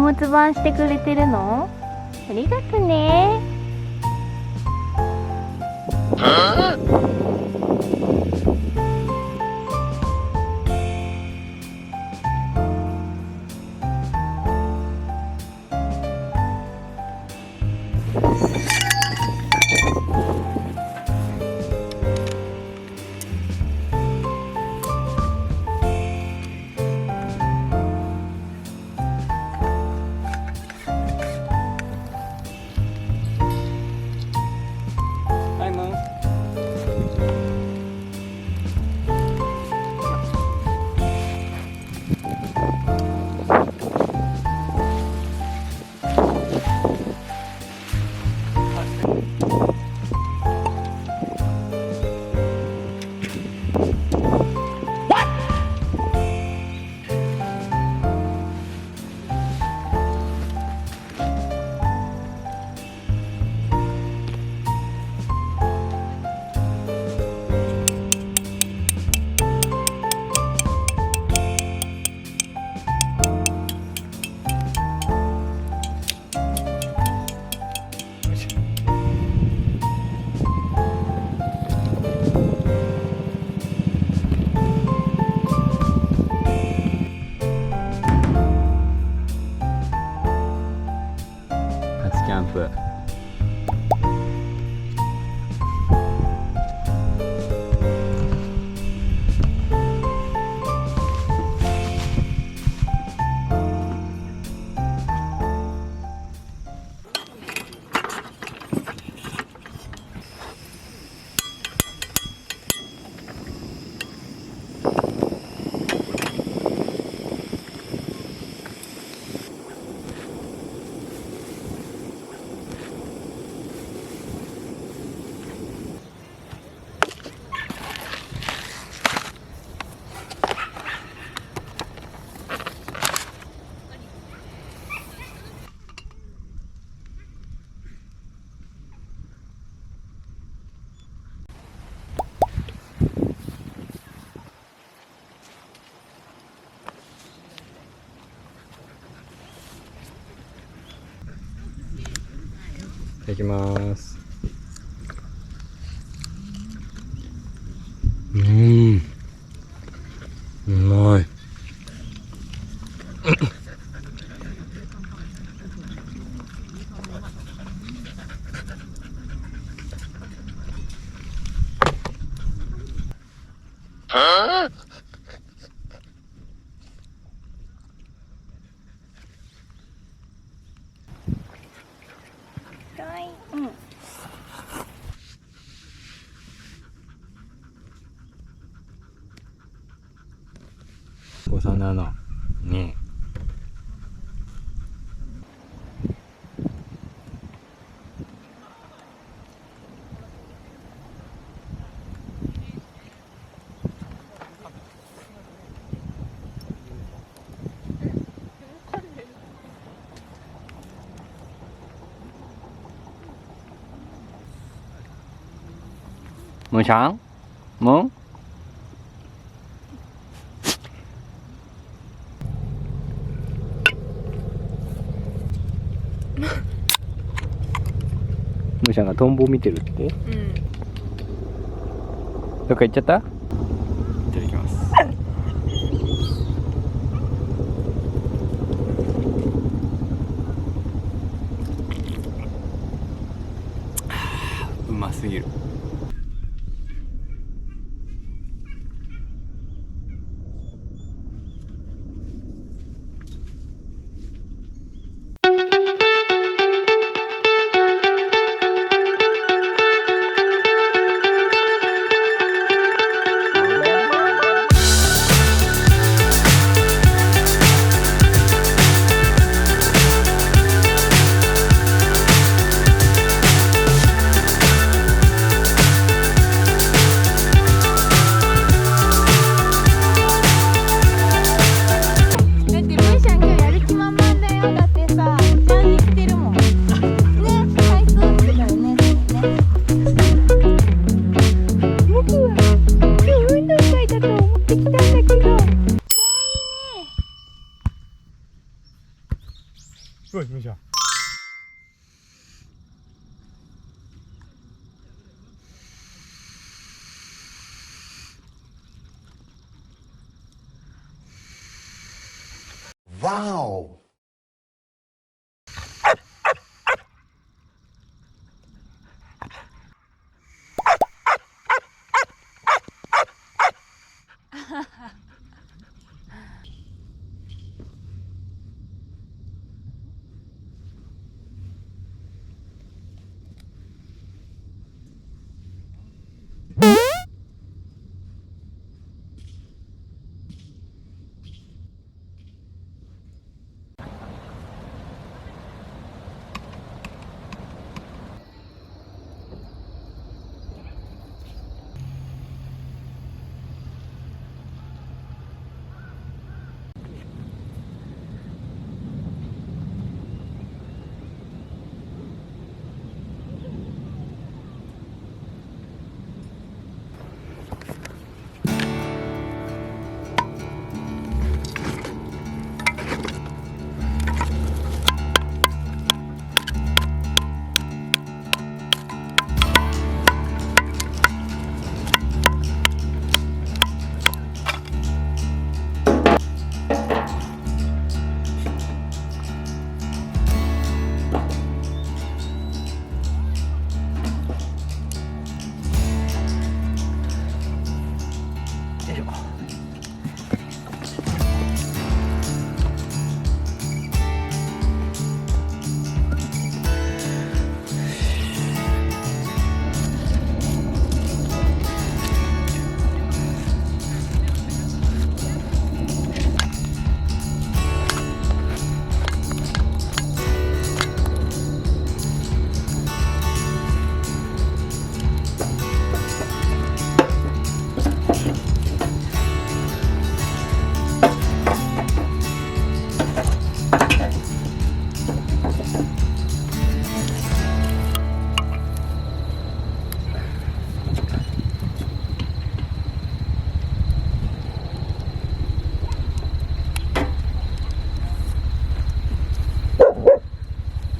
むつ番してくれてるの？ありがとね。はい、ムーン。初キャンプ。いきます。うまい。はい、うん。57の2。ムーちゃん？ムーン？ムーちゃんがトンボを見てるって？うん。どっか行っちゃった？いただきます。うますぎる。ごい、むしゃ。Wow!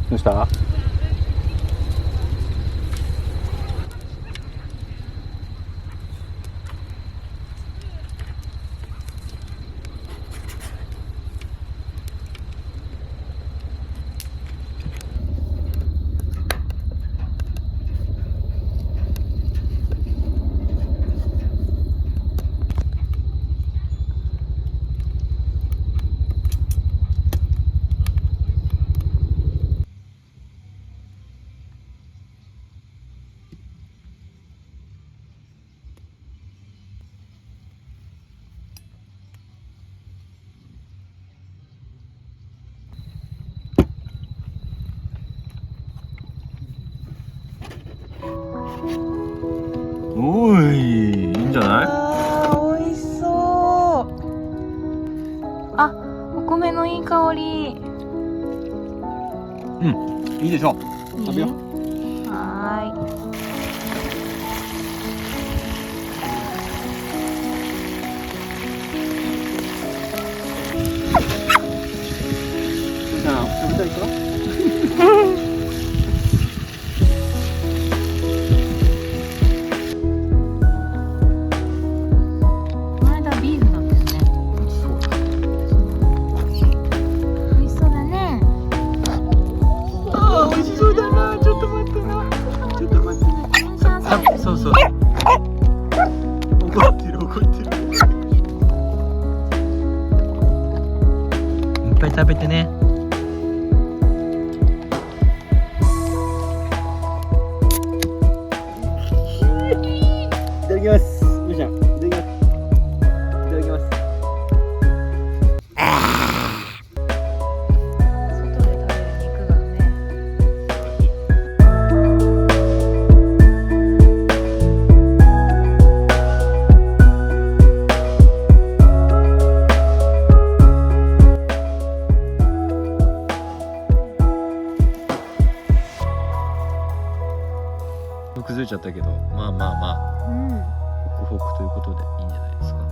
どうした？おい、いいんじゃない？あー、美味しそう。あ、お米のいい香り。いいでしょう。食べよう。はじゃあ食べたいか？ーい。この間ビーフだったよね。美味しそうだね。ああ、美味しそうだな。ちょっと待ってな。ちょっと待ってね。そうそう。怒ってる、怒ってる。いっぱい食べてね。いただきます。よいしょ。いただきます。いただきます。外で食べる肉がね。崩れちゃったけど、まあまあまあ、うん。ホクホクということでいいんじゃないですか。